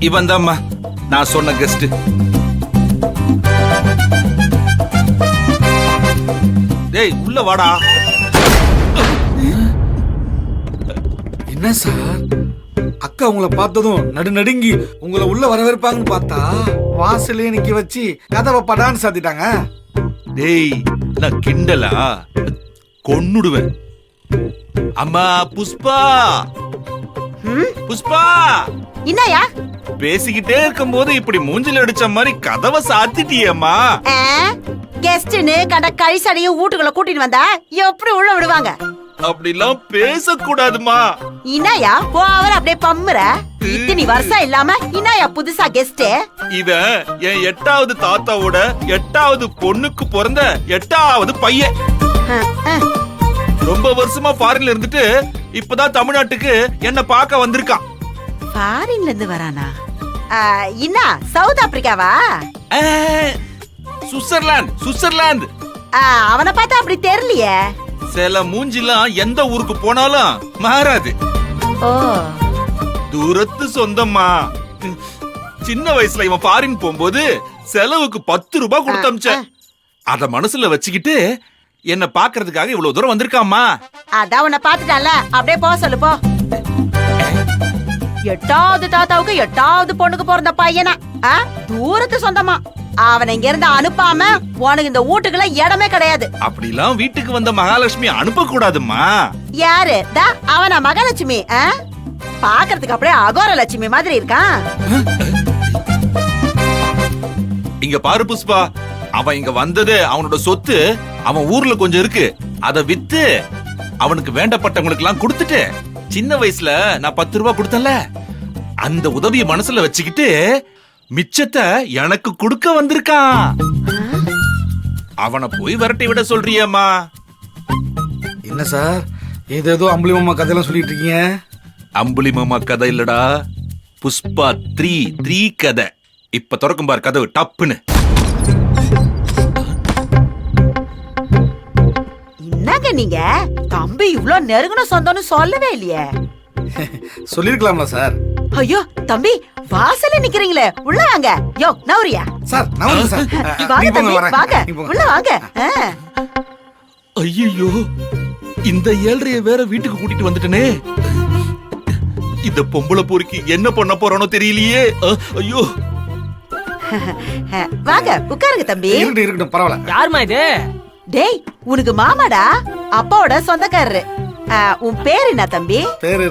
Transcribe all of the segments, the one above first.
இவன் தான்மா நான் சொன்ன கெஸ்ட். டேய் உள்ள வாடா. என்ன சார், அக்கா உங்களை பார்த்ததும் நடுநடுங்கி உங்களை உள்ள வரவேற்பாங்கன்னு பார்த்தா வாசலே நிக்க வச்சு கதவை படான்னு சாத்திட்டாங்க. டேய் நான் கிண்டலா? கொன்னுடுவேன். அம்மா புஷ்பா, புஷ்பா. என்னயா பேசிக்கிட்டே இருக்கும்போது இப்படி மூஞ்சில அடிச்ச மாதிரி கதவை சாத்திட்டியம்மா. கெஸ்ட்னு கண்ட கழிசடையும் வீட்டுக்குள்ள கூட்டிட்டு வந்தா எப்படி உள்ள விடுவாங்க? அப்படிலாம் பேசக்கூடாதுமா. இனாயா போவர் அப்படியே பம்முற. இத்தனை வருஷம் இல்லாம இனாயா புதுசா கெஸ்ட்? இவன் என் 8வது தாத்தாவோட 8வது பொண்ணுக்கு பிறந்த 8வது பையன். ரொம்ப வருஷமா ஃபாரின்ல இருந்துட்டு இப்பதான் தமிழ்நாட்டுக்கு என்ன பார்க்க வந்திருக்கான். ஃபாரின்ல இருந்து வரானா? இன்னா சவுத் ஆப்பிரிக்காவா? சுவிட்சர்லாந்து. அவனை பார்த்தா அப்படி தெரியலையே. சில மூஞ்சிலாம் எந்த ஊருக்கு போனாலும் மாறாது. ஓ, தூரத்து சொந்தம்மா. சின்ன வயசுல இவன் ஃபாரின் போகும்போது செலவுக்கு 10 ரூபாய் கொடுத்து அனுப்பிச்சேன். அத மனசுல வச்சுக்கிட்டு என்ன பாக்குறதுக்காக இவ்வளவு தூரம் வந்திருக்காமா. அதான் உன்னை பாத்துட்டான்ல, அப்படியே போக சொல்லு போ. 8வது தாத்தாவுக்கு 8வது பொண்ணுக்கு பிறந்த பையனா? தூரத்து சொந்தமா. அவனை இங்க இருந்து அனுப்பாம உனக்கு இந்த வீட்டுக்குள்ள இடமே கிடையாது. அப்படிலாம் வீட்டுக்கு வந்த மகாலட்சுமி அனுப்ப கூடாதுமா. யாரு? அவனா மகாலட்சுமி? பாக்குறதுக்கு அப்படியே அகோர லட்சுமி மாதிரி இருக்கான். இங்க பாரு புஷ்பா, அவன் இங்க வந்தது அவனோட சொத்து. அவன் ஊர்ல கொஞ்சம் இருக்கு, அத வித்து அவனுக்கு வேண்டப்பட்டவங்களுக்கு எல்லாம் கொடுத்துட்டு சின்ன வயசுல நான் 10 ரூபாய் கொடுத்தேன்ல, அந்த உதவிய மனசுல வச்சுக்கிட்டு மிச்சத்தை எனக்கு கொடுக்க வந்திருக்கான். அவனை போய் விரட்டி விட சொல்றியம்மா. என்ன சார், ஏதேதோ அம்புலி மாமா கதையெல்லாம் சொல்லிட்டு இருக்கீங்க? அம்புலி மாமா கதை இல்லடா, புஷ்பா 3 கதை. இப்ப திறக்கும் பார் கதவு டப்புன்னு. என்னங்க நீங்க தம்பி இவ்ளோ நெருங்கின சொந்தம்னு சொல்லவே இல்லையே. சொல்லிருக்கலாம்ல சார். ஐயோ தம்பி, வாசல்ல நிக்கிறீங்களே, உள்ள வாங்க. யோ நௌரியா சார், நான் சார். வாங்க தம்பி, வாங்க உள்ள வாங்க. ஐயோ, இந்த 7:30 வேற வீட்டுக்கு கூட்டிட்டு வந்துட்டனே. இந்த பொம்பளை பொறுக்கி என்ன பண்ண போறானோ தெரியலையே. ஐயோ. வாங்க உட்காருங்க தம்பி. இருக்கட்டும் பரவாயில்ல. யாருமா இது? டேய் உனக்கு மாமாடா, அப்பாவோட சொந்தக்காரரு. உன் பேர் என்ன தம்பி? பேரு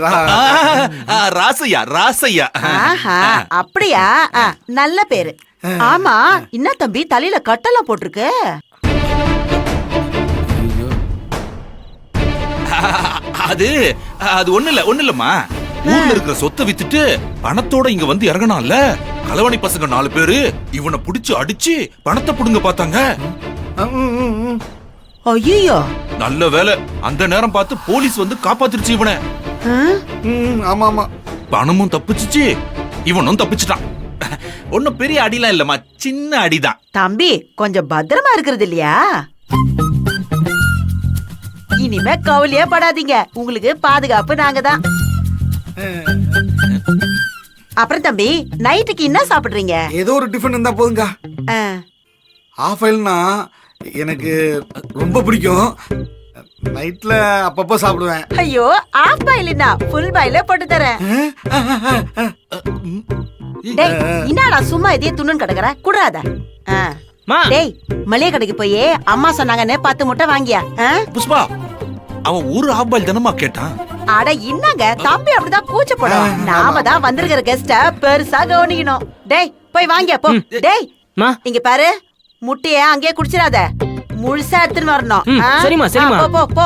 ராசையா. அப்படியா? நல்ல பேரு. ஆமா, என்ன தம்பி தலையில கட்டெல்லாம் போட்டிருக்கு? அது ஒண்ணு இல்லம்மா. ஊர்ல இருக்கிற சொத்தை வித்துட்டு பணத்தோட இங்க வந்து இறங்கனான்ல, களவாணி பசங்க 4 பேரு இவனை புடிச்சு அடிச்சு பணத்தை புடுங்க பார்த்தாங்க. ஐயோ, நல்ல வேலை அந்த நேரம் பார்த்து போலீஸ் வந்து காப்பாத்திருச்சு இவனை. ஆமா ஆமா, பணமும் தப்பிச்சுச்சு, இவனும் தப்பிச்சுட்டான். ஒன்னும் பெரிய அடிலாம் இல்லம்மா, சின்ன அடிதான். தம்பி கொஞ்சம் பத்திரமா இருக்கிறது இல்லையா? இனிமே கவலையே படாதீங்க, உங்களுக்கு பாதுகாப்பு நாங்க தான். அப்புறம் தம்பி நைட்டுக்கு என்ன சாப்பிடுறீங்க? ஏதோ ஒரு டிஃபன் இருந்தா போதுங்க. ஆஃப் ஆயில்னா எனக்கு ரொம்ப பிடிக்கும். நைட்ல அப்பப்போ சாப்பிடுவேன். ஐயோ, ஆஃப் பாயில்னா ஃபுல் பாயிலே போட்டு தரேன். டேய் என்னடா சும்மா இதே துண்ணு கிடக்குற, குடுறாத. டேய் மளிகை கடைக்கு போய் அம்மா சொன்னாங்கன்னு 10 முட்டை வாங்கியா? புஷ்பா, அவன் ஒரு ஆஃப் பாயில் தானமா கேட்டான். அட என்னங்க தம்பி அப்படிதான் கூச்சப்படும். நாம தான் வந்திருக்கிற கெஸ்ட பெருசா கவனிக்கணும். டேய் போய் வாங்கியா போ. டேய் இங்க பாரு, முட்டைய அங்கேயே குடிச்சிடாத, முழுசா எடுத்துன்னு வரணும். சரிமா சரிமா. போ போ.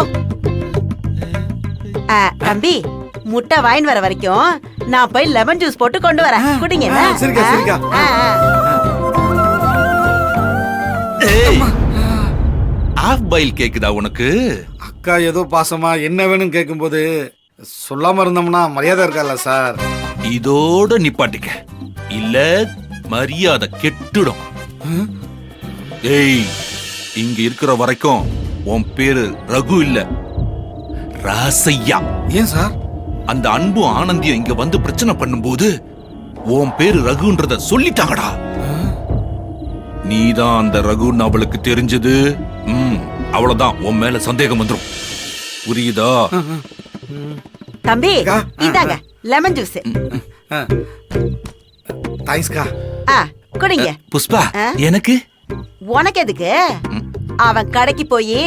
தம்பி முட்டை வாங்கிட்டு வர வரைக்கும் நான் போய் லெமன் ஜூஸ் போட்டு கொண்டு வரேன், குடிங்க. சரிக்கா சரிக்கா. ஆஃப் பாயில் கேக்குதா உனக்கு? அக்கா ஏதோ பாசமா என்ன வேணும் கேட்கும்போது சொல்லாம இருந்தோம்னா மரியாதை இருக்கால சார். இதோட நிப்பாட்டிக்க, இல்ல மரியாதை கெட்டுடும். ஏய், இங்க இருக்கிற வரைக்கும் உன் பேரு ரகு இல்ல, ராசையா. ஏன் சார்? அந்த அன்பும் ஆனந்தியும் இங்க வந்து பிரச்சனை பண்ணும்போது உன் பேரு ரகுன்றத சொல்லிட்டாங்கடா. நீதான் அந்த ரகுன்னு அவளுக்கு தெரிஞ்சது. அவ்வளவுதான், உன் மேல சந்தேகம் வந்துரும். புரியுதா? தம்பி இந்தாங்க லெமன் ஜூஸ். தேங்க்ஸ்க்கா. குடிங்க. புஷ்பா, எனக்கு உனக்கு எதுக்கு? அவன் கடைக்கு போய்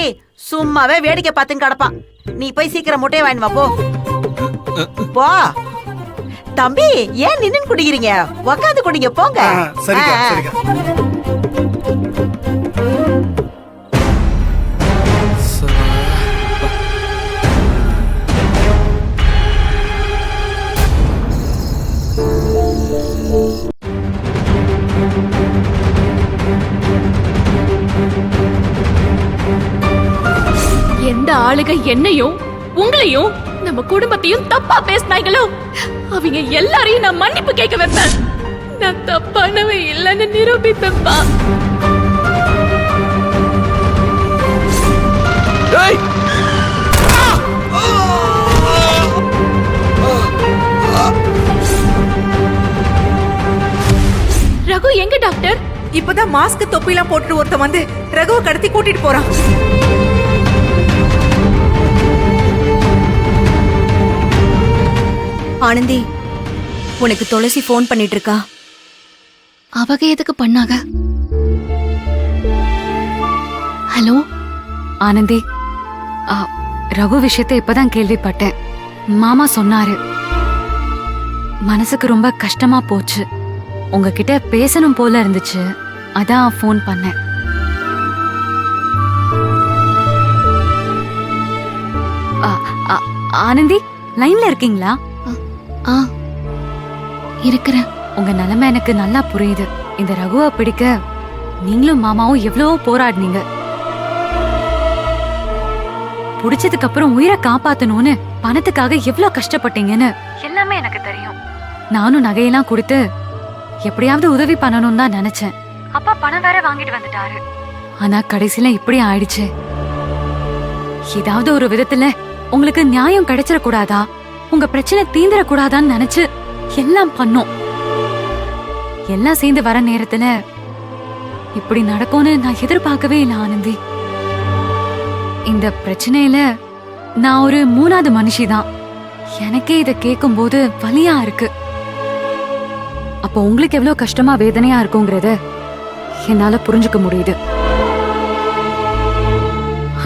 சும்மாவே வேடிக்கை பார்த்துன்னு கிடப்பான். நீ போய் சீக்கிரம் முட்டையை வாங்கி வா, போ போ. தம்பி ஏன் நின்னு குடிக்கிறீங்க? உக்காந்து குடிங்க, போங்க. சரிக்கா சரிக்கா. எந்த ஆளுக என்னையும் உங்களையும் நம்ம குடும்பத்தையும் தப்பா பேசினாங்களோ அவங்க எல்லாரையும் நான் மன்னிப்பு கேட்க வைப்பேன். நான் தப்பானவ இல்லைன்னு நிரூபிப்பேன்பா. ரகு எங்க டாக்டர்? இப்பதான் மாஸ்க் தொப்பிலாம் போட்டு ஒருத்தன் வந்து ரகுவை கடத்தி கூட்டிட்டு போறான். ஆனந்தி, உனக்கு துளசி போன் பண்ணிட்டு இருக்கா. அவங்க எதுக்கு பண்ணாங்க? ஹலோ ஆனந்தி, ரகு விஷயத்தை இப்பதான் கேள்விப்பட்டேன். மாமா சொன்னாரு. மனசுக்கு ரொம்ப கஷ்டமா போச்சு. உங்ககிட்ட பேசணும் போல இருந்துச்சு, அதான் போன் பண்ணேன். ஆனந்தி, லைன்ல இருக்கீங்களா? இருக்கிறேன். உங்க நிலைமை எனக்கு நல்லா புரியுது. இந்த ரகுவை பிடிக்க நீங்களும் மாமாவும் எவ்வளவோ போராடினீங்க. புடிச்சதுக்கு அப்புறம் உயிரை காப்பாத்தணும்னு பணத்துக்காக எவ்வளவு கஷ்டப்பட்டீங்கன்னு எல்லாமே எனக்கு தெரியும். நானும் நகையெல்லாம் கொடுத்து எப்படியாவது உதவி பண்ணணும் தான் நினைச்சேன். அப்பா பணம் வேற வாங்கிட்டு வந்துட்டாரு. ஆனா கடைசியில இப்படி ஆயிடுச்சு. ஏதாவது ஒரு விதத்துல உங்களுக்கு நியாயம் கிடைச்சிட கூடாதா, உங்க பிரச்சனை தீந்துட கூடாதான்னு நினைச்சு எல்லாம் பண்ணோம். எல்லாம் சேர்ந்து வர நேரத்துல இப்படி நடக்கும்னு நான் எதிர்பார்க்கவே இல்லை ஆனந்தி. இந்த பிரச்சனையில நான் ஒரு மூணாவது மனுஷிதான். எனக்கே இத கேட்கும் போது வலியா இருக்கு. அப்போ உங்களுக்கு எவ்வளவு கஷ்டமா வேதனையா இருக்குங்கிறத என்னால புரிஞ்சுக்க முடியுது.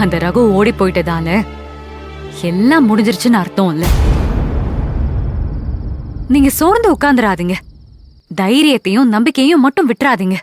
அந்த ரகு ஓடி போயிட்டதால எல்லாம் முடிஞ்சிருச்சுன்னு அர்த்தம் இல்ல. நீங்க சோர்ந்து உட்கார்ந்துராதீங்க. தைரியத்தையும் நம்பிக்கையும் மட்டும் விட்டுறாதீங்க.